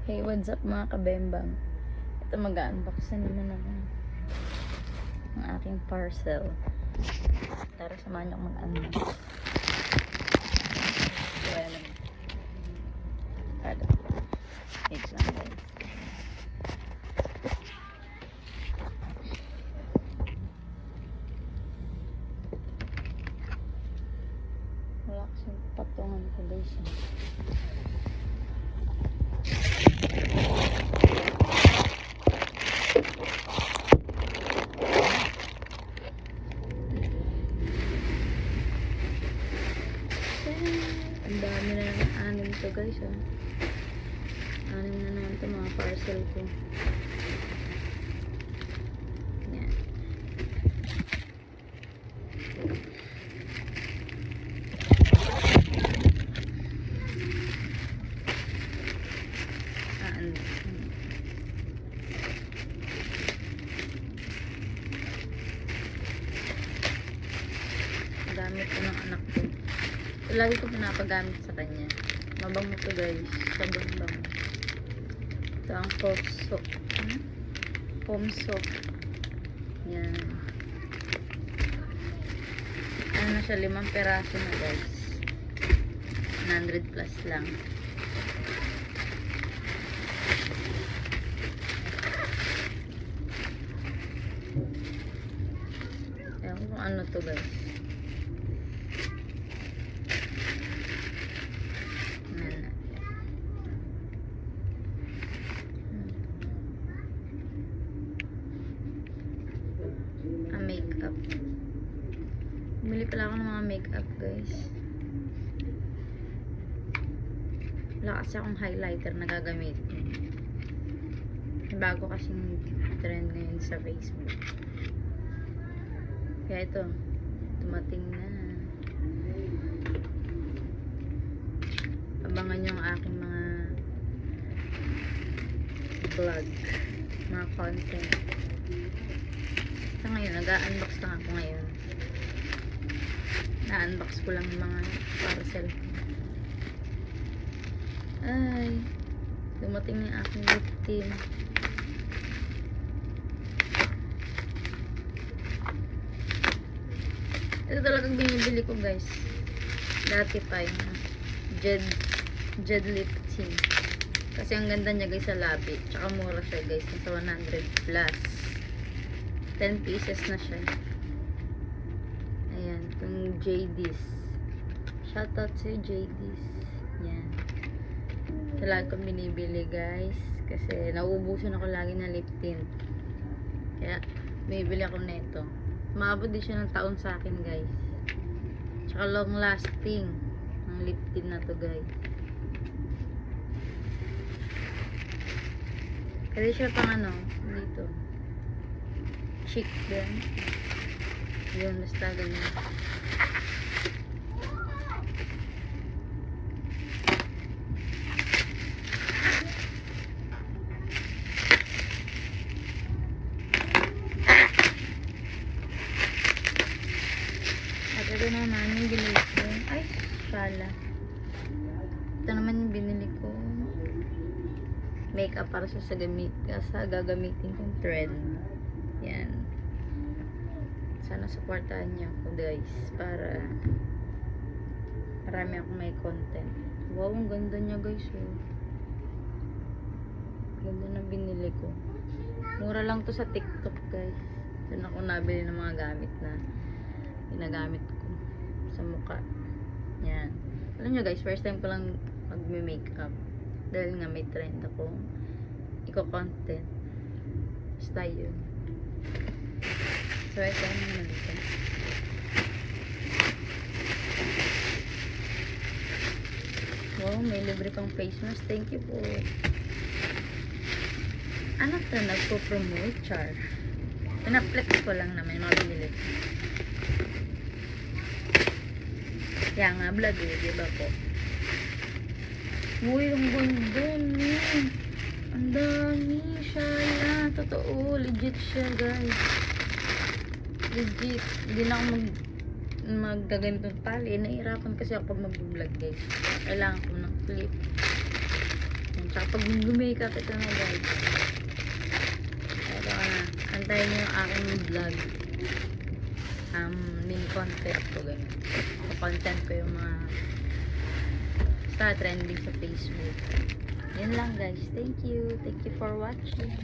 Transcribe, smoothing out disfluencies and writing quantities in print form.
Hey, what's up mga kabembang? Ito mag-unbox na naman ako ng aking parcel. Tara, samahan niyo ako mag-unbox. Tara. Wait lang guys. Wala kasing patungan ko guys. Ang dami na naman, 6 to guys 6 na naman ito mga parcel ko. Yan. Gamit ko ng anak ko. Lagi ko pinapagamit sa kanya. Mabango to guys. Sabang bango. Ito ang foam soap. Yan. Ano na siya, 5 peraso na guys. 100 plus lang. Ewan kung ano to guys. Makeup. Bumili pala ako ng mga makeup guys. Wala kasi akong highlighter na gagamitin. Bago kasing trend ngayon sa Facebook. Kaya ito, tumating na. Abangan nyo ang aking mga vlog, mga content. So ngayon, nag-unbox lang ako ngayon. Na-unbox ko lang yung mga parcel. Ay, dumating yung aking victim. Ito talagang binibili ko guys. Dati pa yung Jed lifting. Kasi ang ganda niya guys sa labi. Tsaka mura siya guys. Nasa 100 plus. 10 pieces na siya. Ayan, itong JD's. Shoutout sa JD's. Yan. Ito lagi kong binibili guys. Kasi nauubusan ako lagi ng lip tint. Kaya, binibili ako nito. Maabot din siya ng taon sa akin guys. Tsaka long lasting ang lip tint na to guys. Kasi siya pang ano, dito. Chic din. Yun, basta ganyan. At ito naman yung binili ko. Ay, shala. Ito naman yung binili ko. Makeup para sa gagamitin kong trend. Yan. Sana supportahan niyo ako guys para marami akong may content. Wow, ang ganda niya guys. Oh. Ganda na binili ko. Mura lang to sa TikTok guys. Doon ako nabili ng mga gamit na ginagamit ko sa mukha. Yan. Alam niyo guys, first time ko lang mag-makeup. Dahil nga may trend ako. Iko-content. Basta yun. So, ito ano naman dito. Wow, may libre pang face mask. Thank you po. Anak na nagpo-promote, char. Pinaplex ko lang naman yung mga binili. Kaya nga, vlog eh, diba po? Uy, ang ganda niya. Ang dami siya. Totoo, legit siya guys. Legit. Hindi na ako maggagamit ng tali. Nahihirapan kasi ako pag mag-vlog guys. Kailangan ko ng clip. Tsaka pag gumikap, ito na guys. Ito na. Antayin nyo yung aking vlog. Mini content ko ganyan. So, content ko yung mga trending sa Facebook. Yun lang guys. Thank you. Thank you for watching.